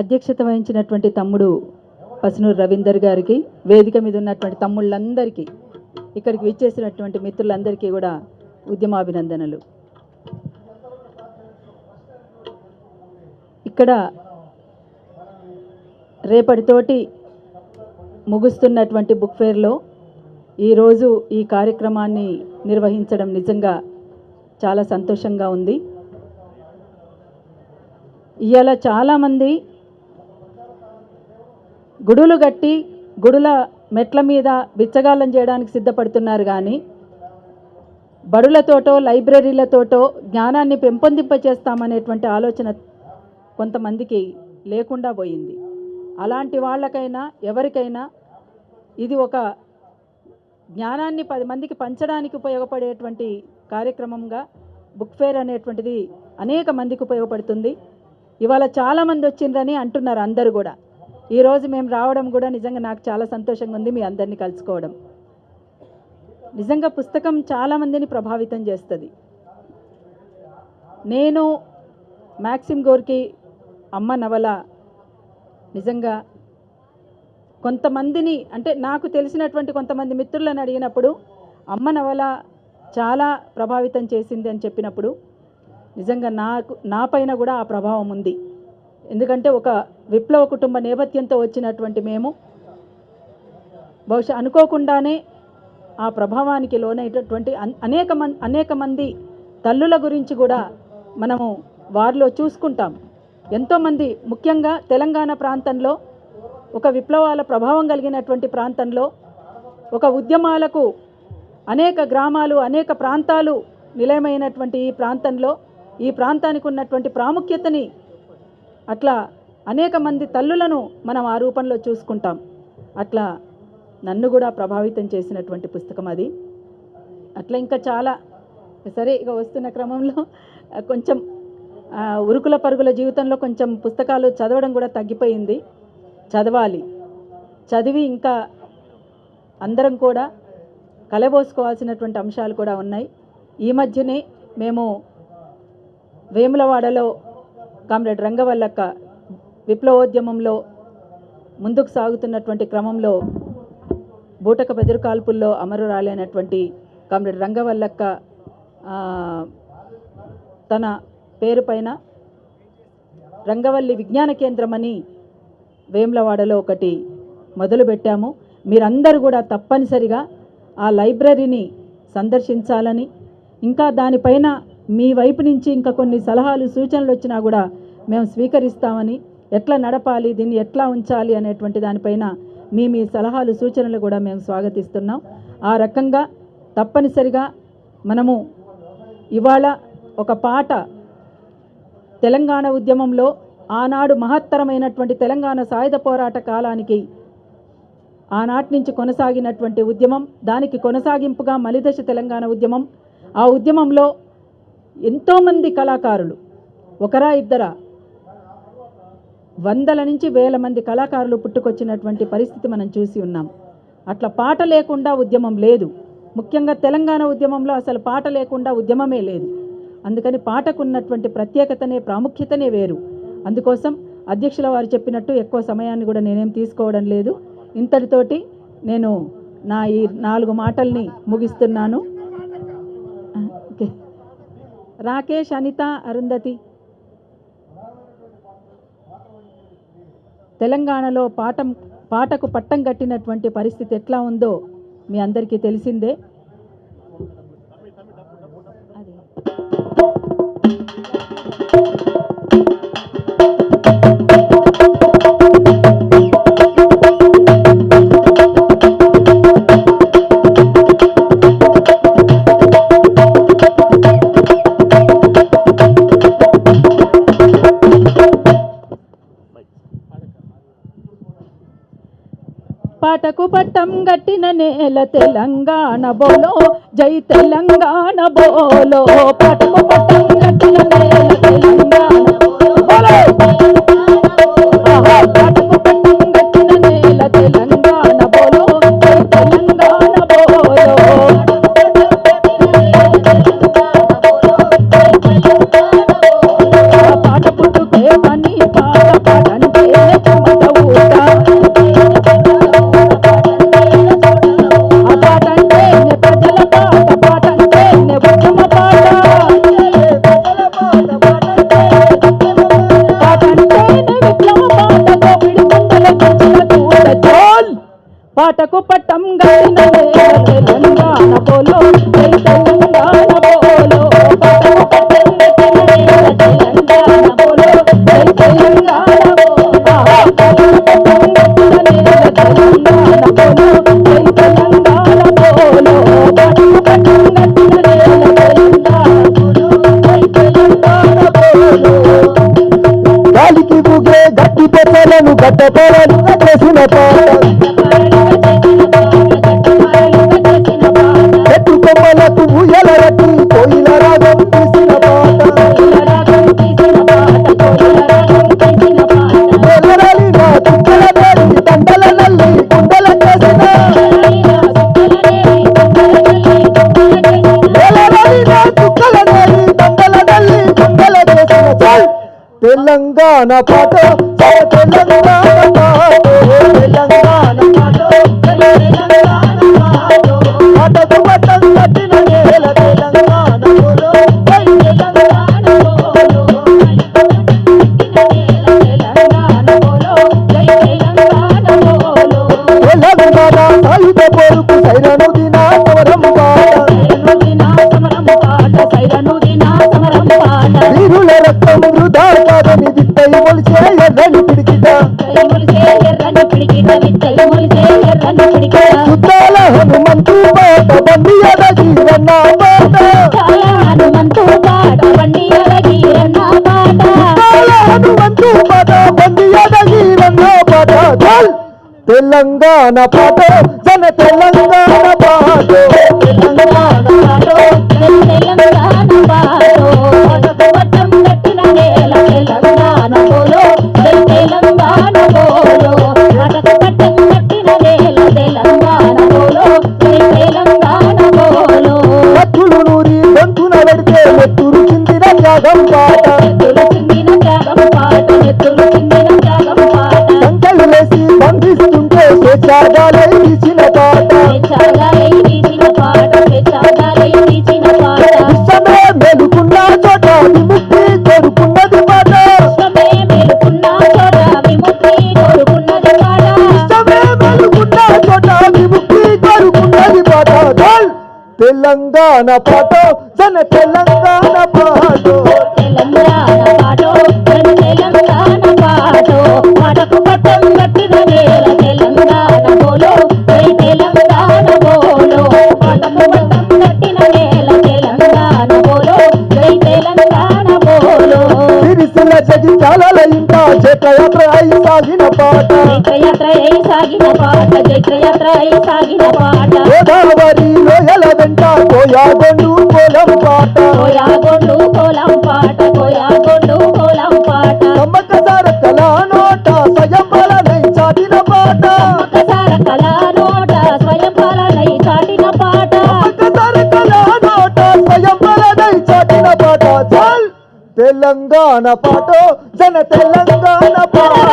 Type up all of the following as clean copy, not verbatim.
అధ్యక్షత వహించినటువంటి తమ్ముడు పసునూరు రవీందర్ గారికి, వేదిక మీద ఉన్నటువంటి తమ్ముళ్ళందరికీ, ఇక్కడికి విచ్చేసినటువంటి మిత్రులందరికీ కూడా ఉద్యమాభినందనలు. ఇక్కడ రేపటితోటి ముగుస్తున్నటువంటి బుక్ ఫేర్లో ఈరోజు ఈ కార్యక్రమాన్ని నిర్వహించడం నిజంగా చాలా సంతోషంగా ఉంది. ఇవాళ చాలామంది గుడులు కట్టి గుడుల మెట్ల మీద బిచ్చగాళ్ళం చేయడానికి సిద్ధపడుతున్నారు, కానీ బడులతోటో లైబ్రరీలతోటో జ్ఞానాన్ని పెంపొందింపచేస్తామనేటువంటి ఆలోచన కొంతమందికి లేకుండా పోయింది. అలాంటి వాళ్ళకైనా ఎవరికైనా ఇది ఒక జ్ఞానాన్ని 10 మందికి పంచడానికి ఉపయోగపడేటువంటి కార్యక్రమంగా బుక్ ఫేర్ అనేటువంటిది అనేక మందికి ఉపయోగపడుతుంది. ఇవాళ చాలామంది వచ్చిండ్రని అంటున్నారు అందరూ కూడా. ఈరోజు మేము రావడం కూడా నిజంగా నాకు చాలా సంతోషంగా ఉంది, మీ అందరినీ కలుసుకోవడం. నిజంగా పుస్తకం చాలామందిని ప్రభావితం చేస్తుంది. నేను మ్యాక్సిమ్ గోర్కీ అమ్మ నవల నిజంగా కొంతమందిని, అంటే నాకు తెలిసినటువంటి కొంతమంది మిత్రులను అడిగినప్పుడు అమ్మ నవల చాలా ప్రభావితం చేసింది అని చెప్పినప్పుడు నిజంగా నా పైన కూడా ఆ ప్రభావం ఉంది. ఎందుకంటే ఒక విప్లవ కుటుంబ నేపథ్యంతో వచ్చినటువంటి మేము బహుశా అనుకోకుండానే ఆ ప్రభావానికి లోనైనటువంటి అనేక మంది తల్లుల గురించి కూడా మనము వారిలో చూసుకుంటాం. ఎంతోమంది, ముఖ్యంగా తెలంగాణ ప్రాంతంలో, ఒక విప్లవాల ప్రభావం కలిగినటువంటి ప్రాంతంలో, ఒక ఉద్యమాలకు అనేక గ్రామాలు అనేక ప్రాంతాలు నిలయమైనటువంటి ఈ ప్రాంతంలో ఈ ప్రాంతానికి ఉన్నటువంటి ప్రాముఖ్యతని, అట్లా అనేక మంది తల్లులను మనం ఆ రూపంలో చూసుకుంటాం. అట్లా నన్ను కూడా ప్రభావితం చేసినటువంటి పుస్తకం అది. అట్లా ఇంకా చాలా. సరే, ఇక వస్తున్న క్రమంలో కొంచెం ఉరుకుల పరుగుల జీవితంలో కొంచెం పుస్తకాలు చదవడం కూడా తగ్గిపోయింది. చదవాలి, చదివి ఇంకా అందరం కూడా కలబోసుకోవాల్సినటువంటి అంశాలు కూడా ఉన్నాయి. ఈ మధ్యనే మేము వేములవాడలో కామ్రేడ్ రంగవల్లక్క విప్లవోద్యమంలో ముందుకు సాగుతున్నటువంటి క్రమంలో బూటక బెదురు కాల్పుల్లో అమరురాలైనటువంటి కామ్రేడ్ రంగవల్లక్క తన పేరు పైన రంగవల్లి విజ్ఞాన కేంద్రం అని వేములవాడలో ఒకటి మొదలుపెట్టాము. మీరందరూ కూడా తప్పనిసరిగా ఆ లైబ్రరీని సందర్శించాలని, ఇంకా దానిపైన మీ వైపు నుంచి ఇంకా కొన్ని సలహాలు సూచనలు వచ్చినా కూడా మేము స్వీకరిస్తామని, ఎట్లా నడపాలి, దీన్ని ఎట్లా ఉంచాలి అనేటువంటి దానిపైన మీ సలహాలు సూచనలు కూడా మేము స్వాగతిస్తున్నాం. ఆ రకంగా తప్పనిసరిగా మనము ఇవాళ ఒక పాట తెలంగాణ ఉద్యమంలో ఆనాడు మహత్తరమైనటువంటి తెలంగాణ సాయుధ పోరాట కాలానికి ఆనాటి నుంచి కొనసాగినటువంటి ఉద్యమం, దానికి కొనసాగింపుగా మలిదశ తెలంగాణ ఉద్యమం, ఆ ఉద్యమంలో ఎంతోమంది కళాకారులు, ఒకరా ఇద్దరా, వందల నుంచి వేల మంది కళాకారులు పుట్టుకొచ్చినటువంటి పరిస్థితి మనం చూసి ఉన్నాం. అట్లా పాట లేకుండా ఉద్యమం లేదు. ముఖ్యంగా తెలంగాణ ఉద్యమంలో అసలు పాట లేకుండా ఉద్యమమే లేదు. అందుకని పాటకు ఉన్నటువంటి ప్రత్యేకతనే, ప్రాముఖ్యతనే వేరు. అందుకోసం అధ్యక్షుల వారు చెప్పినట్టు ఎక్కువ సమయాన్ని కూడా నేనేం తీసుకోవడం లేదు. ఇంతటితోటి నేను నా ఈ 4 మాటల్ని ముగిస్తున్నాను. రాకేష్, అనిత, అరుంధతి, తెలంగాణలో పాటకు పట్టం కట్టినటువంటి పరిస్థితి ఎట్లా ఉందో మీ అందరికీ తెలిసిందే. పాటకు పట్టం గట్టిన నేల తెలంగాణ బోలో, జై తెలంగాణ బోలో. పాటకు పట్టం గట్టిన నేల తెలంగాణ బోలో, పాటకు పట్టం గట్టిన నేల తెలంగాణ బోలో, జై తెలంగాణ బోలో. పాట పుట్టుకే పని పాట పాటంటే పాటకు పట్టం గట్టిన నేల తెలంగాణ బోలో జై తెలంగాణ బోలో పాటకు పట్టం గట్టిన నేల తెలంగాణ బోలో జై తెలంగాణ బోలో పాటకు పట్టం గట్టిన నేల తెలంగాణ బోలో జై తెలంగాణ బోలో పాటకు పట్టం గట్టిన నేల తెలంగాణ బోలో జై తెలంగాణ బోలో గాలికి ఊగే గట్టి పెద్దలను గడ్డపాలను చేసిన పాట చెట్టు కొమ్మలకు ఊయల రట్టి కోయిల రాగం తీసిన పాట వెలరాలిన చుక్కల నేరి దండల నల్లి గుండెల చేసిన వెలరాలిన చుక్కల నేరి దండల నల్లి గుండెల చేసిన చాయ్ తెలంగాణ పాట తెలంగాణ పాట తెలంగాణ పాటకు పట్టం కట్టిన నేల తెలంగాణ బోలో జై తెలంగాణ బోలో తెలంగాణ సాయుధ పోరుకు సైరను దిన సమరం పాట వీరుల రక్తం వృధా కాదని విత్తై మొలిచే ఎర్రని పిడికిట చుట్టాల హనుమంతు పాట బండి అడగిరన్న పాట చుట్టాల హనుమంతు పాట బండి అడగిరన్న పాట తెలంగాణ పాట జన తెలంగాణ పాట తెలంగాణ భక్తులు నూరి గొంతున పెడితే నెత్తురు చిందిన త్యాగం పాట సంకలు వేసి బంధిస్తుంటే స్వేచ్ఛాగాలై తీసిన పాట విశ్వమే మేలుకున్న చోట విముక్తి కోరుకున్నది పాట విశ్వమే మేలుకున్న చోట విముక్తి కోరుకున్నది పాట తెలంగాణ పాట జన తెలంగాణ పాట పాటకు పట్టం గట్టిన నేల తెలంగాణ బోలో జై తెలంగాణ బోలో పాటకు పట్టం గట్టిన నేల తెలంగాణ బోలో జై తెలంగాణ బోలో సిరిసిల్ల జగిత్యాల ఇంట చైత్రయాత్ర అయి సాగిన పాట గోదావరి లోయల వెంట కోయాగొండు కోలం పాట సమ్మక్క సారక్కల నోట స్వయం పాలనై చాటిన పాట చాల్ తెలంగాణ పాట జన తెలంగాణ పాట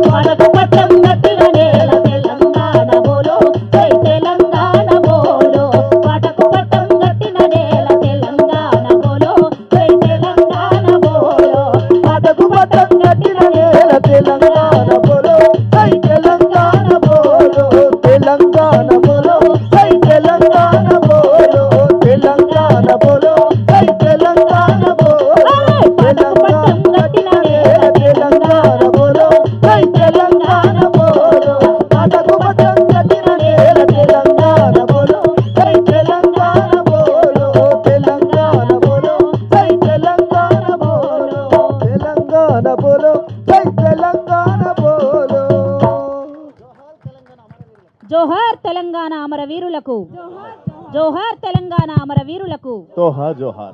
పాటకు పట్టం గట్టిన నేల తెలంగాణ బోలో జై తెలంగాణ బోలో పాటకు పట్టం గట్టిన నేల తెలంగాణ బోలో జై తెలంగాణ బోలో పాటకు పట్టం గట్టిన నేల తెలంగాణ బోలో జై తెలంగాణ బోలో తెలంగాణ బోలో జై తెలంగాణ బోలో తెలంగాణ బోలో జై తెలంగాణ బోలో తెలంగాణ గట్టిన నేల తెలంగాణ బోలో జై తెలంగాణ బోలో పాటకు పట్టం గట్టిన నేల తెలంగాణ బోలో జై తెలంగాణ బోలో తెలంగాణ బోలో జై తెలంగాణ బోలో తెలంగాణ బోలో జై తెలంగాణ బోలో జోహార్ తెలంగాణ అమరవీరులకు జోహార్ తెలంగాణ అమరవీరులకు జోహార్ జోహార్